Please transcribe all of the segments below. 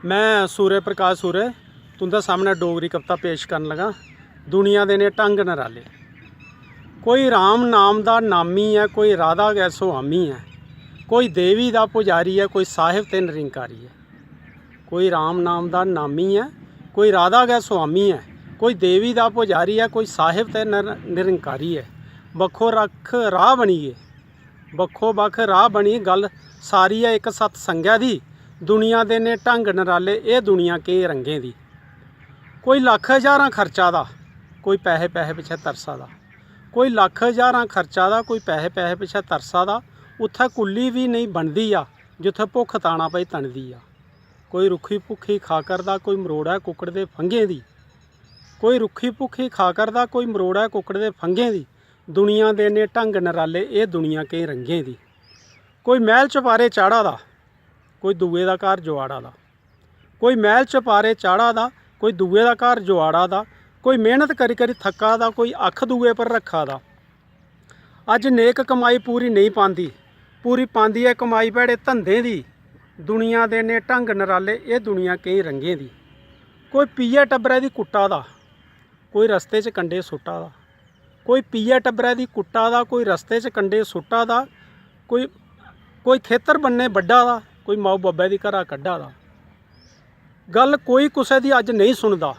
मैं सूर्य प्रकाश सूर्य तुंदे सामने डोगरी कविता पेश करन लगा। दुनिया दे ने ढंग नराले। कोई राम नाम दा नामी है, कोई राधा गै सुहामी है, कोई देवी दा पुजारी है, कोई साहिब ते निरंकारी है। कोई राम नाम दा नामी है, कोई राधा गै सुहामी है, कोई देवी दा पुजारी है, कोई साहिब ते निरंकारी है। बखो रख राह बनीए, बखो बख राह बनी, गल सारी है एक सत संग्या दी। दुनिया दे ने ढंग नराले, ये दुनिया के रंगे दी। कोई लख हज़ारां खर्चा दा, कोई पैसे पैसे पिछे तरसा दा। कोई लख हज़ारां खर्चा दा, कोई पैसे पैसे पिछे तरसा दा। उत्थे कुल्ली भी नहीं बनदी आ, जिथे भुख ताना पई तनदी आ। कोई रुखी भुखी खा करदा, कोई मरोड़ा कुकड़ दे फंगे दी। कोई रुखी भुखी खा करदा, कोई मरोड़ा कुकड़ दे फंगे दी। दुनिया दे ने ढंग नराले, ये दुनिया के रंगे दी। कोई महल चपारे चाड़ा दा, कोई दुए दा घर जुआड़ा दा। कोई महल चपारे चाड़ा दा, कोई दुए दा घर जुआड़ा दा। कोई मेहनत करी करी थक्का दा, कोई अख दुए पर रखा दा। अज नेक कमाई पूरी नहीं पांदी, पूरी पांदी है कमाई भैड़े धंधे दी। दुनिया दे ने ढंग नराले, ये दुनिया कई रंगे दी। कोई पीए टब्बरै दी कुट्टा दा, कोई रस्ते च कंडे सुट्टा दा। कोई पीए टब्बरै दी कुट्टा दा, कोई रस्ते च कंडे सुट्टा दा। कोई खेतर बन्ने बड्डा दा, कोई माऊ बब्बे दी घरा कड्ढा दा। गल कोई कुसै दी अज नहीं सुनदा,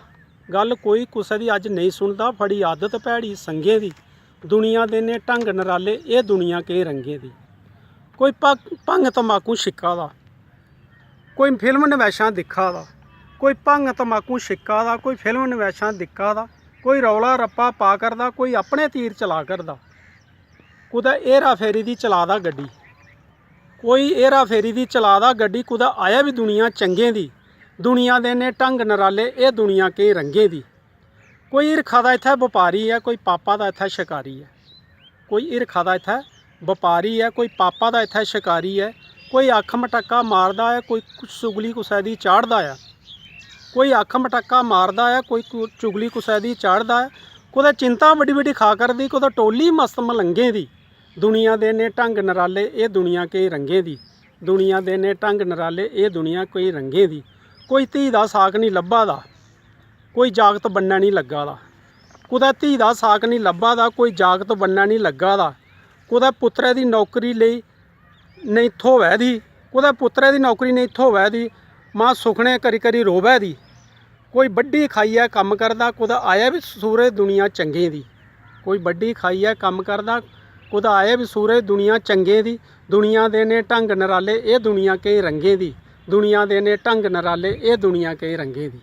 गल कोई कुसै दी अज नहीं सुनदा। फड़ी आदत भैड़ी संगे दी। दुनिया दे ने ढंग नराले, ये दुनिया के रंगे दी। कोई भंग तम्बाकू छिक्का दा, कोई फिल्म नवैशां दिक्खा दा। कोई भंग तम्बाकू छिक्का दा, कोई फिल्म नवैशां दिक्खा दा। कोई रौला रप्पा पा करदा, कोई अपने तीर चला करदा। कुदै हेरा फेरी दी चला दा गड्डी, कोई हेरा फेरी दी चला दा गड्डी। कुदै आया भी दुनिया चंगे दी। दुनिया दे ने ढंग नराले, ये दुनिया के रंगे दी। कोई हिरखा दा इत्थै बपारी है, कोई पापा दा इत्थै शिकारी है। कोई हिरखा दा इत्थै बपारी है, कोई पापा दा इत्थै शिकारी है। कोई अख मटक्का मारदा है, कोई चुगली कुसै दी चाढ़दा है। कोई अख मटक्का मारदा है, कोई चुगली कुसै दी चाढ़दा है। कुदै चिंता बड़ी बड़ी खा करदी, कुदै टोली मस्त मलंगे दी। दुनिया दे ने ढंग नराले, ये दुनिया के रंगे दी। दुनिया दे ने ढंग नराले, ये दुनिया कोई रंगे दी। कोई धी दा साक नहीं लब्भा दा, कोई जागत बनना नहीं लग्गा दा। कुदै धी दा साक नहीं लब्भा दा, कोई जागत बनना नहीं लग्गा दा। कुदै पुत्तरै दी नौकरी लेई नहीं थोवै दी, कुदै पुत्तरै दी नौकरी नहीं थोवै दी। मां सुखने करी करी रोवै दी। कोई बड्डी खाइयै कम्म करदा, कुदै आया भी सूरज दुनिया चंगे दी। कोई बड्डी खाइयै कम्म करदा, कुदै आया भी सूरज दुनिया चंगे दी। दुनिया दे ने ढंग नराले, ये दुनिया के रंगे दी। दुनिया दे ने ढंग नराले, ये दुनिया के रंगे दी।